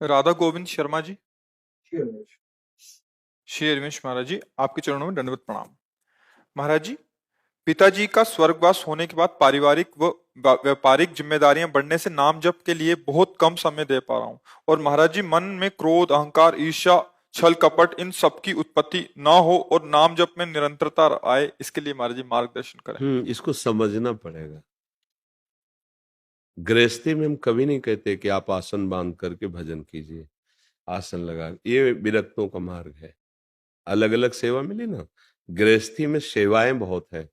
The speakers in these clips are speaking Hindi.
राधा गोविंद शर्मा जी। श्री रमेश। श्री रमेश महाराज जी, आपके चरणों में दंडवत प्रणाम। महाराज जी, पिताजी का स्वर्गवास होने के बाद पारिवारिक व व्यापारिक जिम्मेदारियां बढ़ने से नाम जप के लिए बहुत कम समय दे पा रहा हूँ। और महाराज जी, मन में क्रोध, अहंकार, ईर्ष्या, छल कपट इन सब की उत्पत्ति ना हो और नाम जप में निरंतरता आए, इसके लिए महाराज जी मार्गदर्शन करें। इसको समझना पड़ेगा। गृहस्थी में हम कभी नहीं कहते कि आप आसन बांध करके भजन कीजिए, आसन लगा, ये विरक्तों का मार्ग है। अलग अलग सेवा मिली ना। गृहस्थी में सेवाएं बहुत है,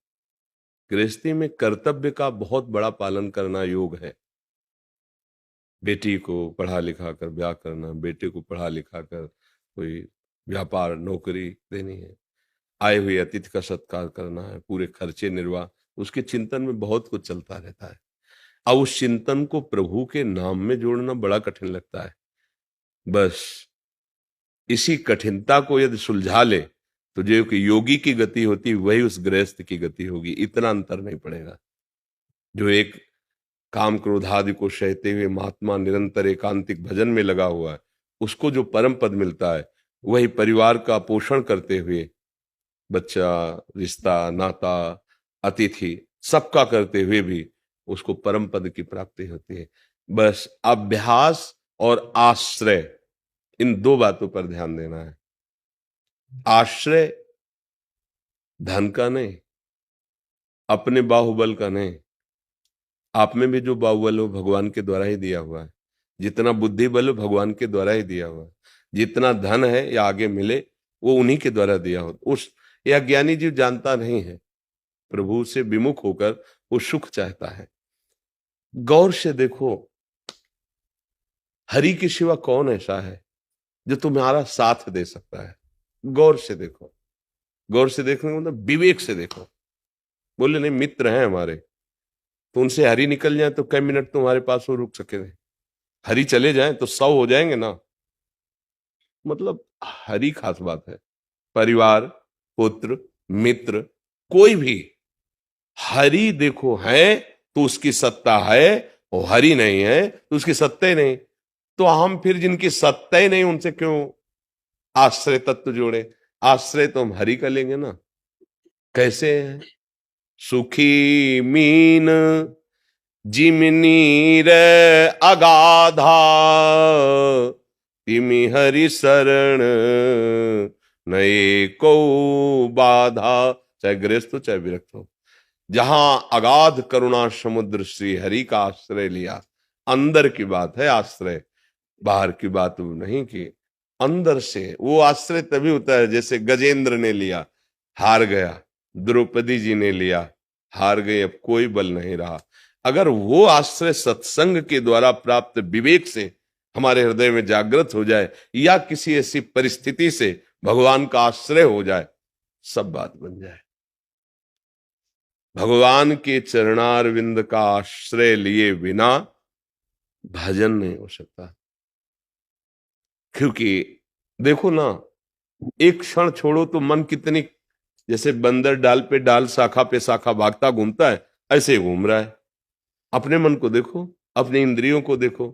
गृहस्थी में कर्तव्य का बहुत बड़ा पालन करना योग है। बेटी को पढ़ा लिखा कर ब्याह करना, बेटे को पढ़ा लिखा कर कोई व्यापार नौकरी देनी है, आए हुए अतिथि का सत्कार करना है, पूरे खर्चे निर्वाह, उसके चिंतन में बहुत कुछ चलता रहता है। अब उस चिंतन को प्रभु के नाम में जोड़ना बड़ा कठिन लगता है। बस इसी कठिनता को यदि सुलझा ले तो जो कि योगी की गति होती वही उस गृहस्थ की गति होगी। इतना अंतर नहीं पड़ेगा। जो एक काम क्रोध आदि को सहते हुए महात्मा निरंतर एकांतिक भजन में लगा हुआ है, उसको जो परम पद मिलता है, वही परिवार का पोषण करते हुए, बच्चा, रिश्ता, नाता, अतिथि सबका करते हुए भी उसको परम पद की प्राप्ति होती है। बस अभ्यास और आश्रय, इन दो बातों पर ध्यान देना है। आश्रय धन का नहीं, अपने बाहुबल का नहीं। आप में भी जो बाहुबल हो भगवान के द्वारा ही दिया हुआ है। जितना बुद्धि बल हो भगवान के द्वारा ही दिया हुआ है। जितना धन है या आगे मिले वो उन्हीं के द्वारा दिया हो। उस यह ज्ञानी जीव जानता नहीं है, प्रभु से विमुख होकर वो सुख चाहता है। गौर से देखो, हरि के सिवा कौन ऐसा है जो तुम्हारा साथ दे सकता है? गौर से देखो। गौर से देखने का मतलब विवेक से देखो। बोले नहीं मित्र हैं हमारे, तो उनसे हरि निकल जाए तो कई मिनट तुम्हारे पास वो रुक सके। हरि चले जाए तो 100 हो जाएंगे ना। मतलब हरि खास बात है। परिवार, पुत्र, मित्र, कोई भी हरि देखो है तो उसकी सत्ता है, और हरि नहीं है तो उसकी सत्ता ही नहीं। तो हम फिर जिनकी सत्ता ही नहीं उनसे क्यों आश्रय तत्व जोड़े? आश्रय तो हम हरि का लेंगे ना। कैसे है? सुखी मीन जिमनीर अगाधा, तिमि हरि शरण नए को बाधा। चाहे गृहस्थ हो चाहे विरक्त हो, जहां अगाध करुणा समुद्र श्री हरि का आश्रय लिया, अंदर की बात है आश्रय, बाहर की बात नहीं की। अंदर से वो आश्रय तभी होता है जैसे गजेंद्र ने लिया, हार गया, द्रौपदी जी ने लिया, हार गए, अब कोई बल नहीं रहा। अगर वो आश्रय सत्संग के द्वारा प्राप्त विवेक से हमारे हृदय में जागृत हो जाए, या किसी ऐसी परिस्थिति से भगवान का आश्रय हो जाए, सब बात बन जाए। भगवान के चरणारविंद का आश्रय लिए बिना भजन नहीं हो सकता। क्योंकि देखो ना, एक क्षण छोड़ो तो मन कितनी, जैसे बंदर डाल पे डाल, शाखा पे शाखा भागता घूमता है, ऐसे ही घूम रहा है। अपने मन को देखो, अपनी इंद्रियों को देखो।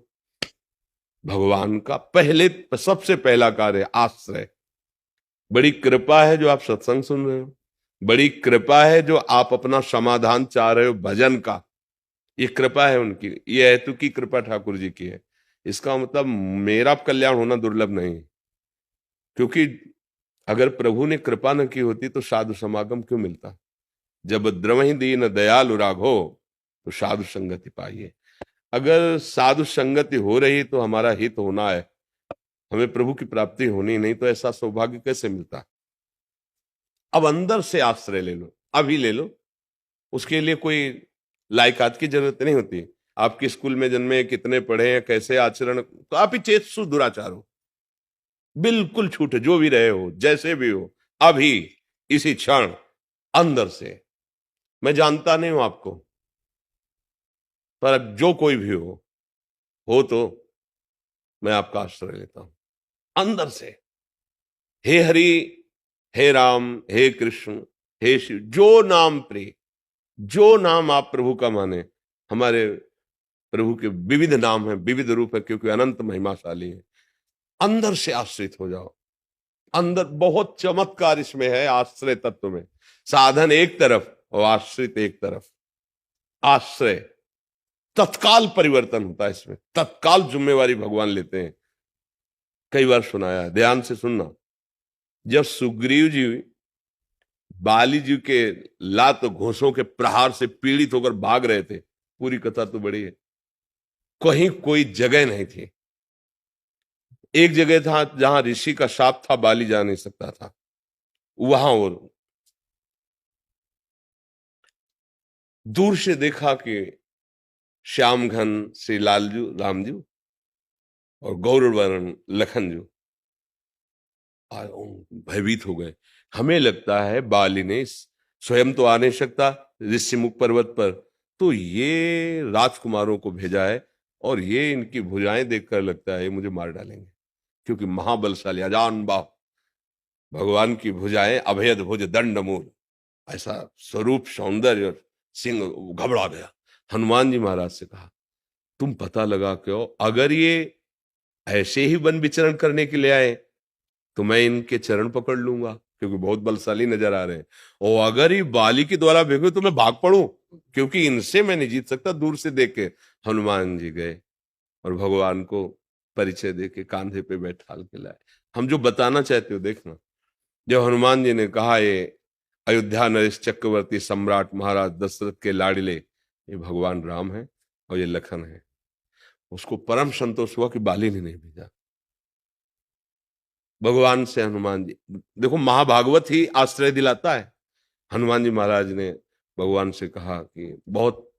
भगवान का पहले सबसे पहला कार्य आश्रय। बड़ी कृपा है जो आप सत्संग सुन रहे हो, बड़ी कृपा है जो आप अपना समाधान चाह रहे हो भजन का। ये कृपा है उनकी, ये हेतु की कृपा ठाकुर जी की है। इसका मतलब मेरा कल्याण होना दुर्लभ नहीं। क्योंकि अगर प्रभु ने कृपा न की होती तो साधु समागम क्यों मिलता? जब द्रवहि दीन दयालु राघो तो साधु संगति पाइए। अगर साधु संगति हो रही तो हमारा हित होना है, हमें प्रभु की प्राप्ति होनी नहीं, तो ऐसा सौभाग्य कैसे मिलता? अब अंदर से आश्रय ले लो, अभी ले लो। उसके लिए कोई लायकात की जरूरत नहीं होती। आपके स्कूल में जन्मे, कितने पढ़े हैं, कैसे आचरण, तो आप ही चेतसु दुराचार हो, बिल्कुल छूटे, जो भी रहे हो, जैसे भी हो, अभी इसी क्षण अंदर से। मैं जानता नहीं हूं आपको, पर जो कोई भी हो तो मैं आपका आश्रय लेता हूं अंदर से। हे हरि, हे राम, हे कृष्ण, हे शिव, जो नाम प्रिय, जो नाम आप प्रभु का माने। हमारे प्रभु के विविध नाम हैं, विविध रूप है, क्योंकि अनंत महिमाशाली है। अंदर से आश्रित हो जाओ। अंदर बहुत चमत्कार इसमें है, आश्रय तत्व में। साधन एक तरफ और आश्रित एक तरफ। आश्रय तत्काल परिवर्तन होता है इसमें, तत्काल जिम्मेवारी भगवान लेते हैं। कई बार सुनाया है, ध्यान से सुनना। जब सुग्रीव जी बाली जी के लात घोंसों के प्रहार से पीड़ित होकर भाग रहे थे, पूरी कथा तो बड़ी है, कहीं कोई जगह नहीं थी। एक जगह था जहां ऋषि का शाप था, बाली जा नहीं सकता था, वहां वो दूर से देखा कि श्याम घन श्री लालजू रामजू और गौरवर्ण लखनजू भयभीत हो गए। हमें लगता है बाली ने स्वयं तो आ नहीं सकता ऋषिमुख पर्वत पर, तो ये राजकुमारों को भेजा है और ये इनकी भुजाएं देखकर लगता है ये मुझे मार डालेंगे, क्योंकि महाबलशाली अजान बाहु भगवान की भुजाएं, अभेद भुज दंड मूल, ऐसा स्वरूप सौंदर्य और सिंह। घबरा गया। हनुमान जी महाराज से कहा तुम पता लगा क्यों, अगर ये ऐसे ही वन विचरण करने के लिए आए तो मैं इनके चरण पकड़ लूंगा, क्योंकि बहुत बलशाली नजर आ रहे हैं, और अगर ये बाली के द्वारा भेजो तो मैं भाग पड़ूं, क्योंकि इनसे मैं नहीं जीत सकता। दूर से देख के हनुमान जी गए और भगवान को परिचय दे के कांधे पे बैठाल के लाए। हम जो बताना चाहते हो देखना, जब हनुमान जी ने कहा ये अयोध्या नरेश चक्रवर्ती सम्राट महाराज दशरथ के लाडले ये भगवान राम है और ये लखन है, उसको परम संतोष हुआ कि बाली ने नहीं भेजा। भगवान से हनुमान जी, देखो महाभागवत ही आश्रय दिलाता है। हनुमान जी महाराज ने भगवान से कहा कि बहुत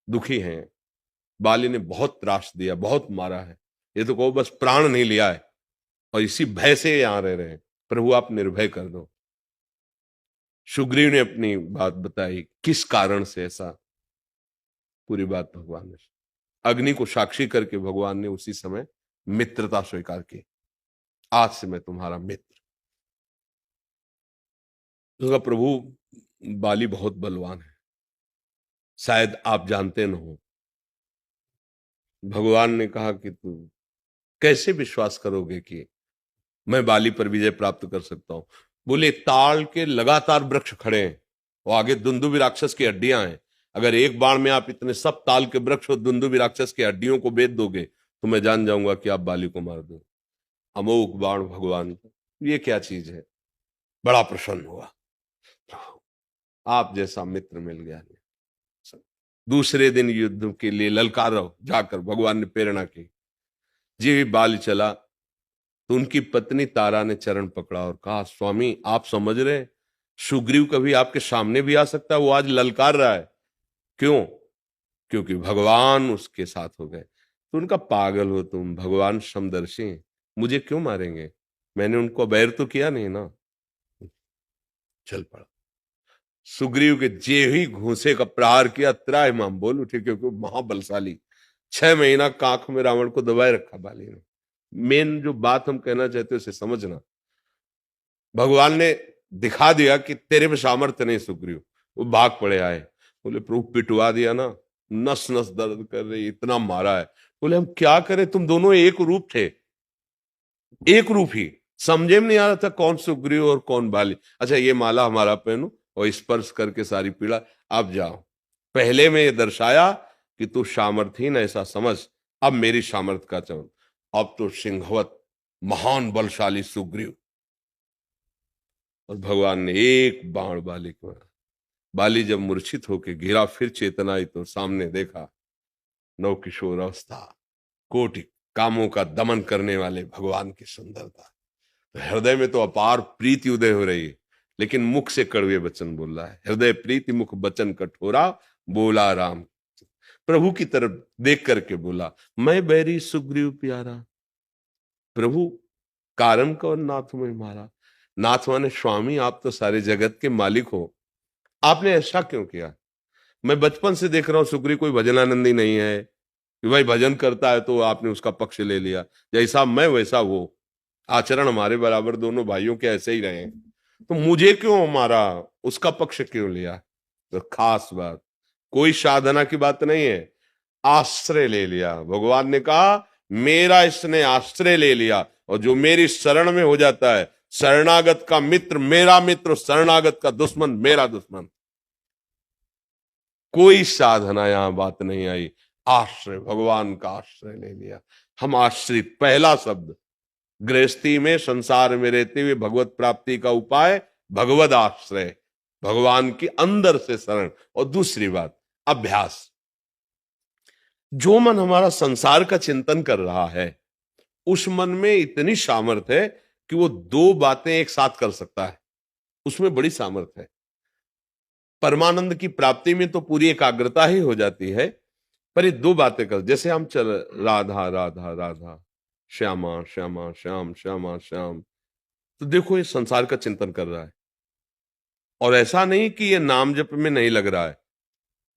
दुखी हैं, बाली ने बहुत त्रास दिया, बहुत मारा है, ये तो कहो बस प्राण नहीं लिया है और इसी भय से यहां रह रहे हैं, प्रभु आप निर्भय कर दो। सुग्रीव ने अपनी बात बताई, किस कारण से ऐसा, पूरी बात भगवान ने, अग्नि को साक्षी करके भगवान ने उसी समय मित्रता स्वीकार की, आज से मैं तुम्हारा मित्र। तो प्रभु बाली बहुत बलवान है, शायद आप जानते न हो। भगवान ने कहा कि तू कैसे विश्वास करोगे कि मैं बाली पर विजय प्राप्त कर सकता हूं। बोले ताल के लगातार वृक्ष खड़े हैं और आगे दुंदुभि राक्षस की हड्डियां हैं, अगर एक बाण में आप इतने सब ताल के वृक्ष और दुंदुभि राक्षस की हड्डियों को बेच दोगे तो मैं जान जाऊंगा कि आप बाली को मार दो। अमोघ बाण भगवान, ये क्या चीज है। बड़ा प्रसन्न हुआ, आप जैसा मित्र मिल गया। दूसरे दिन युद्ध के लिए ललकारो जाकर भगवान ने प्रेरणा की। जी बाल चला तो उनकी पत्नी तारा ने चरण पकड़ा और कहा स्वामी आप समझ रहे, सुग्रीव कभी आपके सामने भी आ सकता है, वो आज ललकार रहा है। क्यों? क्योंकि भगवान उसके साथ हो गए। तो उनका पागल हो तुम, भगवान समदर्शी, मुझे क्यों मारेंगे, मैंने उनको बैर तो किया नहीं ना। चल पड़ा। सुग्रीव के जे ही घूसे का प्रहार किया, त्राहिमाम बोल उठे, क्योंकि महाबलशाली। 6 महीना कांख में रावण को दबाए रखा बाली ने। मेन जो बात हम कहना चाहते हैं उसे समझना, भगवान ने दिखा दिया कि तेरे में सामर्थ्य नहीं सुग्रीव। वो भाग पड़े आए, बोले प्रभु पिटवा दिया ना, नस नस दर्द कर रही, इतना मारा है। बोले हम क्या करें, तुम दोनों एक रूप थे, एक रूप ही, समझे में नहीं आ रहा था कौन सुग्रीव और कौन बाली। अच्छा ये माला हमारा पहनो और स्पर्श करके सारी पीड़ा, आप जाओ। पहले में ये दर्शाया कि तू सामर्थहीन ऐसा समझ, अब मेरी सामर्थ्य का चमन, अब तो सिंहवत महान बलशाली सुग्रीव। और भगवान ने एक बाण बाली को, बाली जब मूर्छित होकर गिरा, फिर चेतना आई तो सामने देखा नव किशोर अवस्था, कोटि कामों का दमन करने वाले भगवान की सुंदरता। तो हृदय में तो अपार प्रीति उदय हो रही है, लेकिन मुख से कड़वे वचन बोल रहा है। हृदय प्रीति मुख वचन कठोरा, बोला राम। प्रभु की तरफ देख करके बोला मैं बैरी सुग्रीव प्यारा। प्रभु कारण कौन नाथ में मारा। नाथ माने स्वामी, आप तो सारे जगत के मालिक हो, आपने ऐसा क्यों किया। मैं बचपन से देख रहा हूं सुग्रीव कोई भजनानंदी नहीं है कि भाई भजन करता है तो आपने उसका पक्ष ले लिया, जैसा मैं वैसा वो, आचरण हमारे बराबर दोनों भाइयों के ऐसे ही रहे, तो मुझे क्यों मारा, उसका पक्ष क्यों लिया। तो खास बात, कोई साधना की बात नहीं है, आश्रय ले लिया। भगवान ने कहा मेरा इसने आश्रय ले लिया, और जो मेरी शरण में हो जाता है, शरणागत का मित्र मेरा मित्र, शरणागत का दुश्मन मेरा दुश्मन। कोई साधना यहां बात नहीं आई, आश्रय, भगवान का आश्रय ले लिया। हम आश्रित, पहला शब्द गृहस्थी में, संसार में रहते हुए भगवत प्राप्ति का उपाय भगवद आश्रय, भगवान की अंदर से शरण। और दूसरी बात अभ्यास। जो मन हमारा संसार का चिंतन कर रहा है, उस मन में इतनी सामर्थ्य है कि वो दो बातें एक साथ कर सकता है, उसमें बड़ी सामर्थ्य है। परमानंद की प्राप्ति में तो पूरी एकाग्रता ही हो जाती है, पर ये दो बातें कर, जैसे हम चल राधा राधा राधा, श्यामा श्यामा श्याम श्यामा श्याम, तो देखो ये संसार का चिंतन कर रहा है। और ऐसा नहीं कि ये नाम जप में नहीं लग रहा है,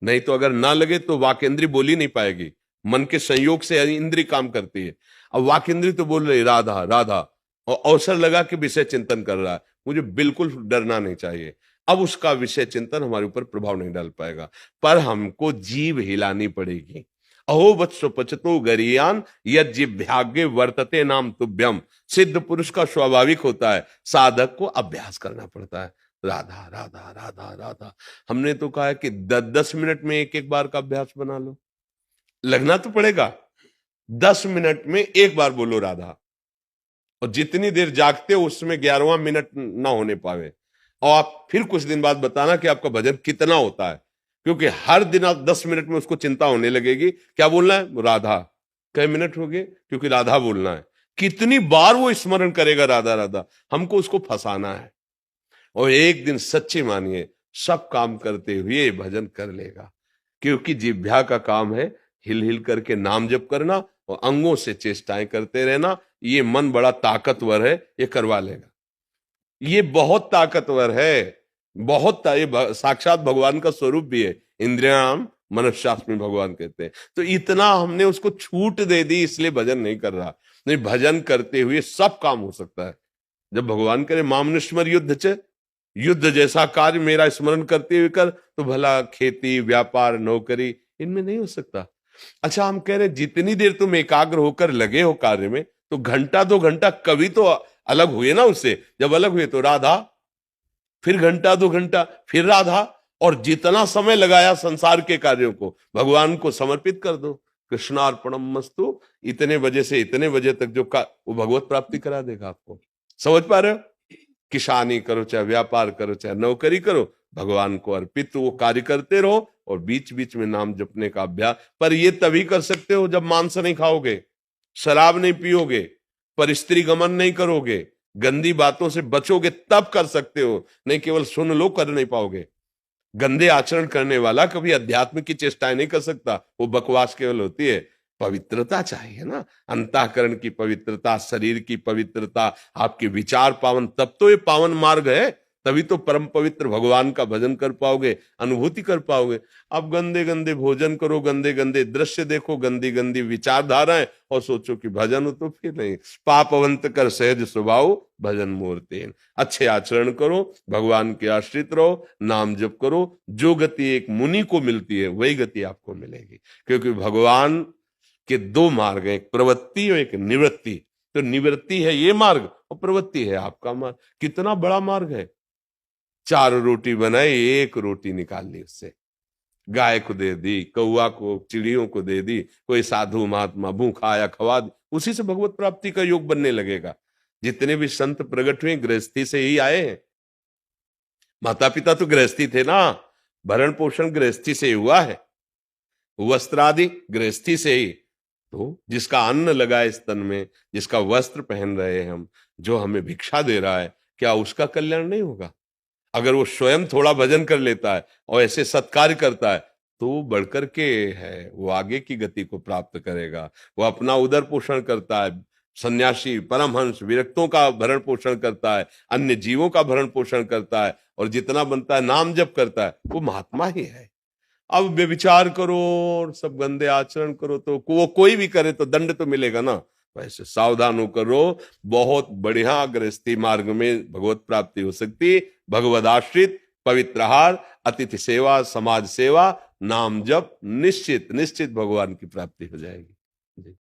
नहीं तो अगर ना लगे तो वाक इंद्री बोल ही नहीं पाएगी। मन के संयोग से इंद्री काम करती है। अब वाक इंद्री तो बोल रही राधा राधा, और अवसर लगा कि विषय चिंतन कर रहा है, मुझे बिल्कुल डरना नहीं चाहिए। अब उसका विषय चिंतन हमारे ऊपर प्रभाव नहीं डाल पाएगा, पर हमको जीव हिलानी पड़ेगी। अहो वत्स पचतो गरियान यद जिह्वाग्ये वर्तते नाम तुभ्यम। सिद्ध पुरुष का स्वाभाविक होता है, साधक को अभ्यास करना पड़ता है। राधा राधा राधा राधा, हमने तो कहा है कि 10-10 मिनट में एक एक बार का अभ्यास बना लो। लगना तो पड़ेगा, 10 मिनट में एक बार बोलो राधा, और जितनी देर जागते हो उसमें 11वां मिनट ना होने पावे। और आप फिर कुछ दिन बाद बताना कि आपका भजन कितना होता है, क्योंकि हर दिन आप 10 मिनट में उसको चिंता होने लगेगी, क्या बोलना है राधा। कई मिनट हो गए, क्योंकि राधा बोलना है। कितनी बार वो स्मरण करेगा राधा राधा, हमको उसको फंसाना है। और एक दिन सच्ची मानिए सब काम करते हुए भजन कर लेगा, क्योंकि जिह्वा का काम है हिल हिल करके नाम जप करना और अंगों से चेष्टाएं करते रहना। ये मन बड़ा ताकतवर है, ये करवा लेगा। ये बहुत ताकतवर है, ये साक्षात भगवान का स्वरूप भी है। इंद्रियाम मनश्शास्त्र में भगवान कहते हैं। तो इतना हमने उसको छूट दे दी, इसलिए भजन नहीं कर रहा। नहीं, भजन करते हुए सब काम हो सकता है। जब भगवान करे मामनुष्मर युद्ध च, युद्ध जैसा कार्य मेरा स्मरण करते हुए कर, तो भला खेती व्यापार नौकरी इनमें नहीं हो सकता। अच्छा, हम कह रहे जितनी देर तुम एकाग्र होकर लगे हो कार्य में, तो घंटा 2 घंटा कभी तो अलग हुए ना उससे। जब अलग हुए तो राधा, फिर घंटा 2 घंटा फिर राधा, और जितना समय लगाया संसार के कार्यों को भगवान को समर्पित कर दो। कृष्णार्पणम मस्तु, इतने बजे से इतने बजे तक जो वो भगवत प्राप्ति करा देगा आपको। समझ पा रहे हो? किसानी करो चाहे व्यापार करो चाहे नौकरी करो, भगवान को अर्पित वो कार्य करते रहो, और बीच बीच में नाम जपने का अभ्यास। पर ये तभी कर सकते हो जब मांस नहीं खाओगे, शराब नहीं पियोगे, पर स्त्री गमन नहीं करोगे, गंदी बातों से बचोगे, तब कर सकते हो। नहीं केवल सुन लो, कर नहीं पाओगे। गंदे आचरण करने वाला कभी अध्यात्म की चेष्टाएं नहीं कर सकता, वो बकवास केवल होती है। पवित्रता चाहिए ना, अंतःकरण की पवित्रता, शरीर की पवित्रता, आपके विचार पावन, तब तो ये पावन मार्ग है। तभी तो परम पवित्र भगवान का भजन कर पाओगे, अनुभूति कर पाओगे। अब गंदे गंदे भोजन करो, गंदे गंदे दृश्य देखो, गंदी गंदी विचारधाराएं, और सोचो कि भजन हो, तो फिर नहीं। पापवंत कर सहज स्वभाव भजन मूर्ति। अच्छे आचरण करो, भगवान के आश्रित रहो, नाम जप करो। जो गति एक मुनि को मिलती है वही गति आपको मिलेगी, क्योंकि भगवान के 2 मार्ग हैं, एक प्रवृत्ति और एक निवृत्ति। तो निवृत्ति है ये मार्ग, और प्रवृत्ति है आपका मार्ग। कितना बड़ा मार्ग है। 4 रोटी बनाई, 1 रोटी निकाल ली उससे, गाय को दे दी, कौआ को, चिड़ियों को दे दी, कोई साधु महात्मा भूखा आया खवा दी, उसी से भगवत प्राप्ति का योग बनने लगेगा। जितने भी संत प्रकट हुए गृहस्थी से ही आए हैं। माता पिता तो गृहस्थी थे ना, भरण पोषण गृहस्थी से हुआ है, वस्त्र आदि गृहस्थी से ही। तो जिसका अन्न लगा है इस तन में, जिसका वस्त्र पहन रहे हैं हम, जो हमें भिक्षा दे रहा है, क्या उसका कल्याण नहीं होगा? अगर वो स्वयं थोड़ा भजन कर लेता है और ऐसे सत्कार्य करता है, तो बढ़कर के है, वो आगे की गति को प्राप्त करेगा। वो अपना उदर पोषण करता है, सन्यासी परमहंस विरक्तों का भरण पोषण करता है, अन्य जीवों का भरण पोषण करता है, और जितना बनता है नाम जप करता है, वो महात्मा ही है। अब व्यभिचार करो और सब गंदे आचरण करो, तो वो कोई भी करे तो दंड तो मिलेगा ना। वैसे सावधान होकर रहो, बहुत बढ़िया गृहस्थी मार्ग में भगवत प्राप्ति हो सकती। भगवद आश्रित, पवित्र आहार, अतिथि सेवा, समाज सेवा, नाम जप, निश्चित निश्चित भगवान की प्राप्ति हो जाएगी।